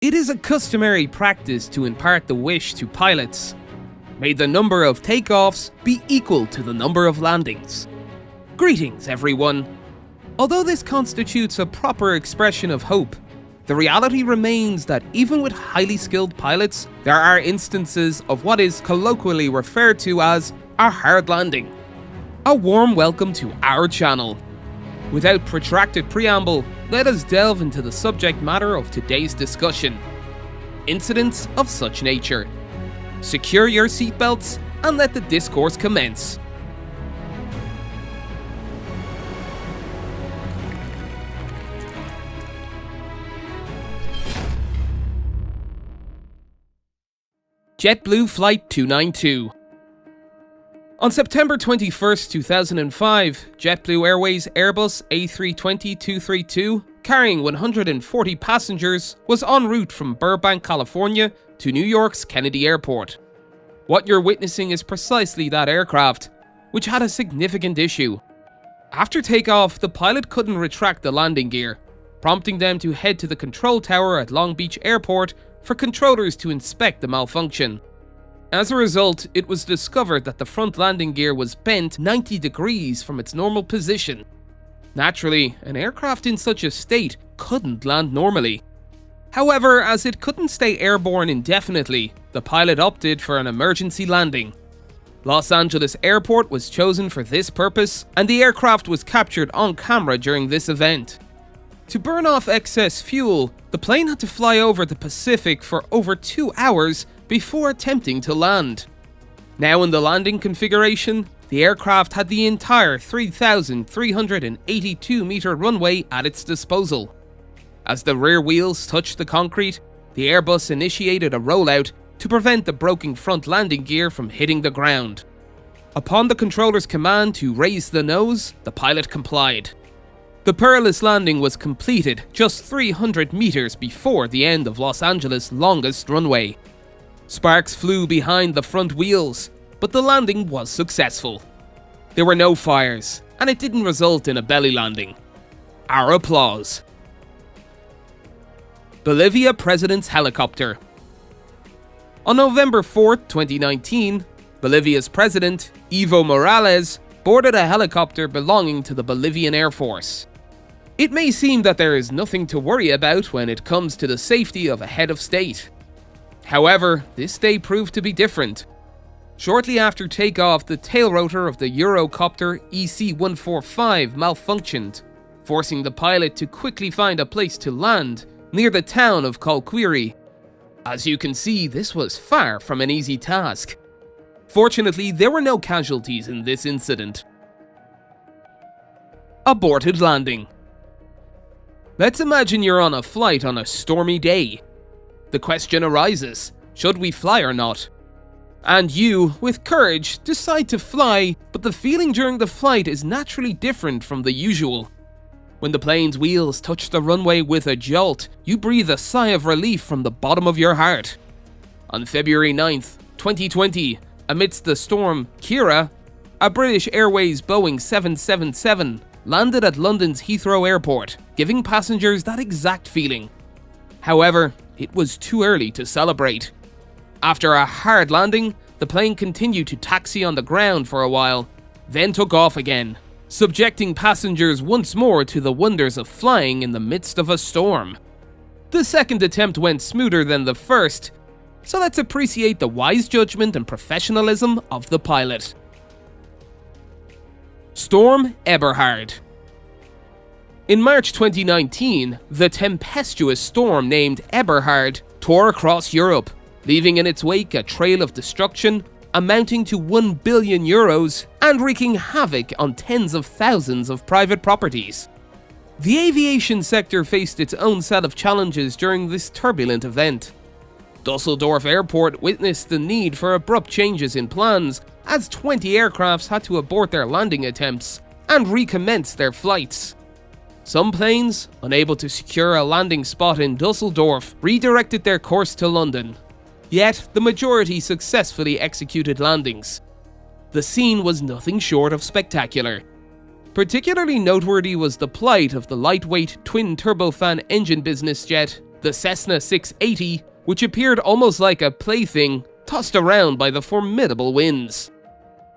It is a customary practice to impart the wish to pilots. May the number of takeoffs be equal to the number of landings. Greetings, everyone. Although this constitutes a proper expression of hope, the reality remains that even with highly skilled pilots, there are instances of what is colloquially referred to as a hard landing. A warm welcome to our channel. Without protracted preamble, let us delve into the subject matter of today's discussion. Incidents of such nature. Secure your seatbelts and let the discourse commence. JetBlue Flight 292. On September 21, 2005, JetBlue Airways Airbus A320-232, carrying 140 passengers, was en route from Burbank, California to New York's Kennedy Airport. What you're witnessing is precisely that aircraft, which had a significant issue. After takeoff, the pilot couldn't retract the landing gear, prompting them to head to the control tower at Long Beach Airport for controllers to inspect the malfunction. As a result, it was discovered that the front landing gear was bent 90 degrees from its normal position. Naturally, an aircraft in such a state couldn't land normally. However, as it couldn't stay airborne indefinitely, the pilot opted for an emergency landing. Los Angeles Airport was chosen for this purpose, and the aircraft was captured on camera during this event. To burn off excess fuel, the plane had to fly over the Pacific for over 2 hours before attempting to land. Now in the landing configuration, the aircraft had the entire 3,382-meter runway at its disposal. As the rear wheels touched the concrete, the Airbus initiated a rollout to prevent the broken front landing gear from hitting the ground. Upon the controller's command to raise the nose, the pilot complied. The perilous landing was completed just 300 meters before the end of Los Angeles' longest runway. Sparks flew behind the front wheels, but the landing was successful. There were no fires, and it didn't result in a belly landing. Our applause. Bolivia President's Helicopter. On November 4, 2019, Bolivia's president, Evo Morales, boarded a helicopter belonging to the Bolivian Air Force. It may seem that there is nothing to worry about when it comes to the safety of a head of state. However, this day proved to be different. Shortly after takeoff, the tail rotor of the Eurocopter EC-145 malfunctioned, forcing the pilot to quickly find a place to land near the town of colloquially. As you can see, this was far from an easy task. Fortunately, there were no casualties in this incident. Aborted landing. Let's imagine you're on a flight on a stormy day. The question arises, should we fly or not? And you, with courage, decide to fly, but the feeling during the flight is naturally different from the usual. When the plane's wheels touch the runway with a jolt, you breathe a sigh of relief from the bottom of your heart. On February 9th, 2020, amidst the storm Kira, a British Airways Boeing 777 landed at London's Heathrow Airport, giving passengers that exact feeling. However, it was too early to celebrate. After a hard landing, the plane continued to taxi on the ground for a while, then took off again, subjecting passengers once more to the wonders of flying in the midst of a storm. The second attempt went smoother than the first, so let's appreciate the wise judgment and professionalism of the pilot. Storm Eberhard. In March 2019, the tempestuous storm named Eberhard tore across Europe, leaving in its wake a trail of destruction amounting to €1 billion and wreaking havoc on tens of thousands of private properties. The aviation sector faced its own set of challenges during this turbulent event. Dusseldorf Airport witnessed the need for abrupt changes in plans as 20 aircrafts had to abort their landing attempts and recommence their flights. Some planes, unable to secure a landing spot in Dusseldorf, redirected their course to London. Yet, the majority successfully executed landings. The scene was nothing short of spectacular. Particularly noteworthy was the plight of the lightweight twin-turbofan engine business jet The Cessna 680, which appeared almost like a plaything, tossed around by the formidable winds.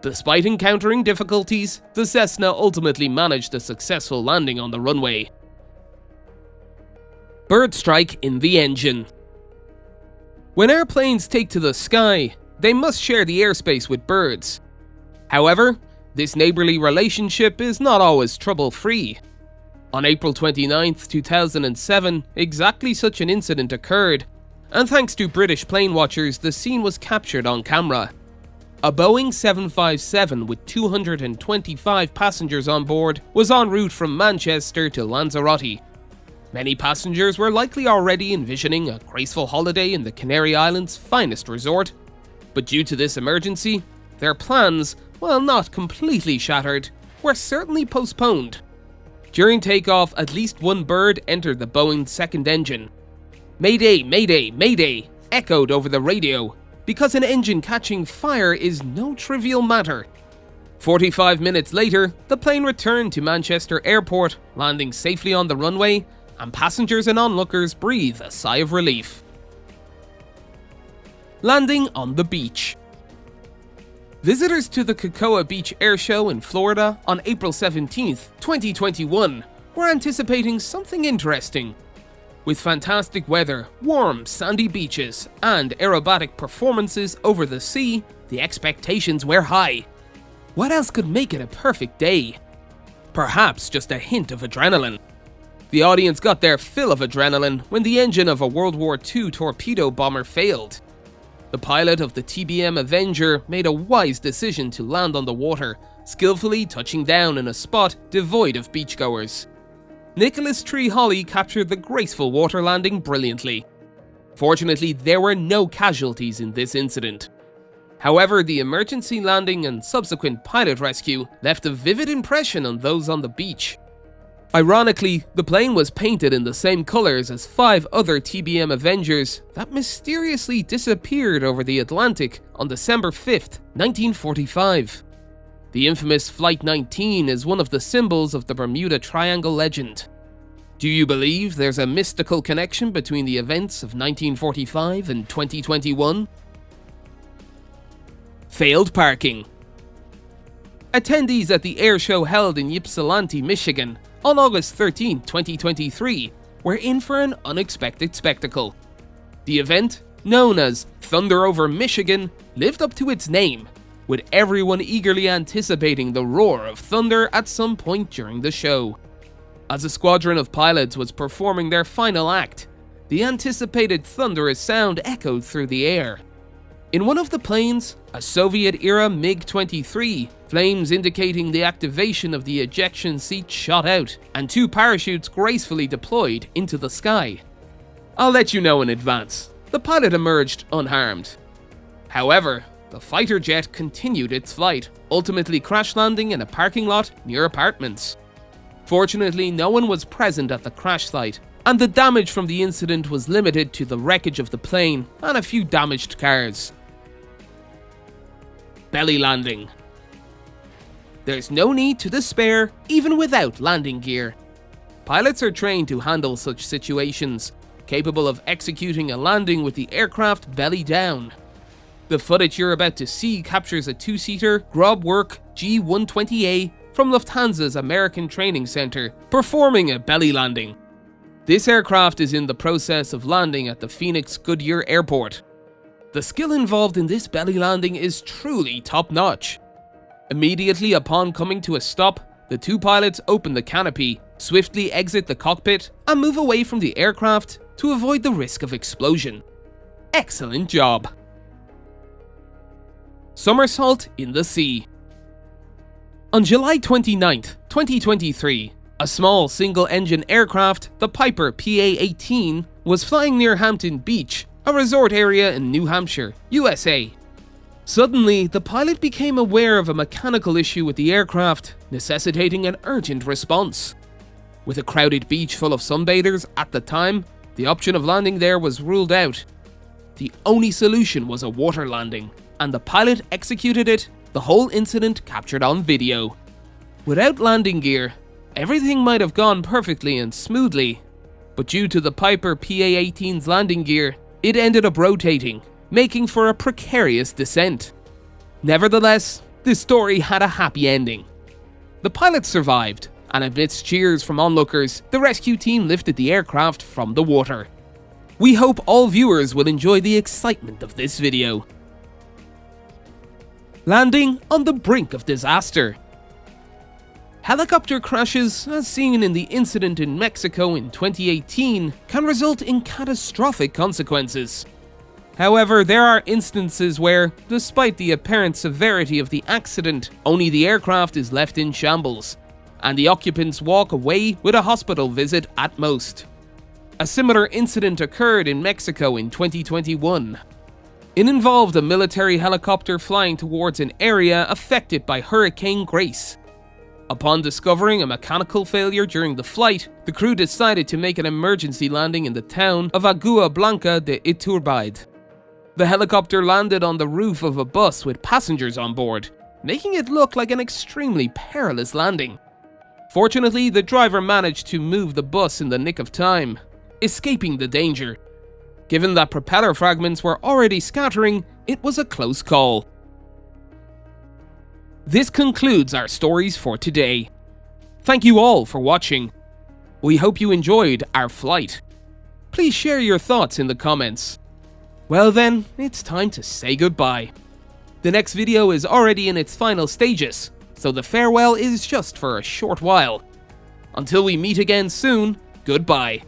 Despite encountering difficulties, the Cessna ultimately managed a successful landing on the runway. Bird strike in the engine. When airplanes take to the sky, they must share the airspace with birds. However, this neighbourly relationship is not always trouble-free. On April 29, 2007, exactly such an incident occurred, and thanks to British plane watchers, the scene was captured on camera. A Boeing 757 with 225 passengers on board was en route from Manchester to Lanzarote. Many passengers were likely already envisioning a graceful holiday in the Canary Islands' finest resort, but due to this emergency, their plans, while not completely shattered, were certainly postponed. During takeoff, at least one bird entered the Boeing's second engine. "Mayday, mayday, mayday," echoed over the radio, because an engine catching fire is no trivial matter. 45 minutes later, the plane returned to Manchester Airport, landing safely on the runway, and passengers and onlookers breathe a sigh of relief. Landing on the beach. Visitors to the Cocoa Beach Air Show in Florida on April 17, 2021 were anticipating something interesting. With fantastic weather, warm, sandy beaches, and aerobatic performances over the sea, the expectations were high. What else could make it a perfect day? Perhaps just a hint of adrenaline. The audience got their fill of adrenaline when the engine of a World War II torpedo bomber failed. The pilot of the TBM Avenger made a wise decision to land on the water, skillfully touching down in a spot devoid of beachgoers. Nicholas Tree Holly captured the graceful water landing brilliantly. Fortunately, there were no casualties in this incident. However, the emergency landing and subsequent pilot rescue left a vivid impression on those on the beach. Ironically, the plane was painted in the same colors as 5 other TBM Avengers that mysteriously disappeared over the Atlantic on December 5, 1945. The infamous Flight 19 is one of the symbols of the Bermuda Triangle legend. Do you believe there's a mystical connection between the events of 1945 and 2021? Failed parking. Attendees at the air show held in Ypsilanti, Michigan on August 13, 2023 were in for an unexpected spectacle. The event, known as Thunder Over Michigan, lived up to its name, with everyone eagerly anticipating the roar of thunder at some point during the show. As a squadron of pilots was performing their final act, the anticipated thunderous sound echoed through the air. In one of the planes, a Soviet-era MiG-23, flames indicating the activation of the ejection seat shot out, and 2 parachutes gracefully deployed into the sky. I'll let you know in advance, the pilot emerged unharmed. However, the fighter jet continued its flight, ultimately crash landing in a parking lot near apartments. Fortunately, no one was present at the crash site, and the damage from the incident was limited to the wreckage of the plane and a few damaged cars. Belly landing. There's no need to despair, even without landing gear. Pilots are trained to handle such situations, capable of executing a landing with the aircraft belly down. The footage you're about to see captures a 2-seater Grobwerk G120A from Lufthansa's American Training Center, performing a belly landing. This aircraft is in the process of landing at the Phoenix Goodyear Airport. The skill involved in this belly landing is truly top-notch. Immediately upon coming to a stop, the 2 pilots open the canopy, swiftly exit the cockpit, and move away from the aircraft to avoid the risk of explosion. Excellent job! Somersault in the sea. On July 29, 2023, a small single-engine aircraft, the Piper PA-18, was flying near Hampton Beach, a resort area in New Hampshire, USA. Suddenly, the pilot became aware of a mechanical issue with the aircraft, necessitating an urgent response. With a crowded beach full of sunbathers at the time, the option of landing there was ruled out. The only solution was a water landing, and the pilot executed it, the whole incident captured on video. Without landing gear, everything might have gone perfectly and smoothly, but due to the Piper PA-18's landing gear, it ended up rotating, making for a precarious descent. Nevertheless, this story had a happy ending. The pilot survived, and amidst cheers from onlookers, the rescue team lifted the aircraft from the water. We hope all viewers will enjoy the excitement of this video. Landing on the brink of disaster. Helicopter crashes, as seen in the incident in Mexico in 2018, can result in catastrophic consequences. However, there are instances where, despite the apparent severity of the accident, only the aircraft is left in shambles, and the occupants walk away with a hospital visit at most. A similar incident occurred in Mexico in 2021. It involved a military helicopter flying towards an area affected by Hurricane Grace. Upon discovering a mechanical failure during the flight, the crew decided to make an emergency landing in the town of Agua Blanca de Iturbide. The helicopter landed on the roof of a bus with passengers on board, making it look like an extremely perilous landing. Fortunately, the driver managed to move the bus in the nick of time, escaping the danger. Given that propeller fragments were already scattering, it was a close call. This concludes our stories for today. Thank you all for watching. We hope you enjoyed our flight. Please share your thoughts in the comments. Well then, it's time to say goodbye. The next video is already in its final stages, so the farewell is just for a short while. Until we meet again soon, goodbye.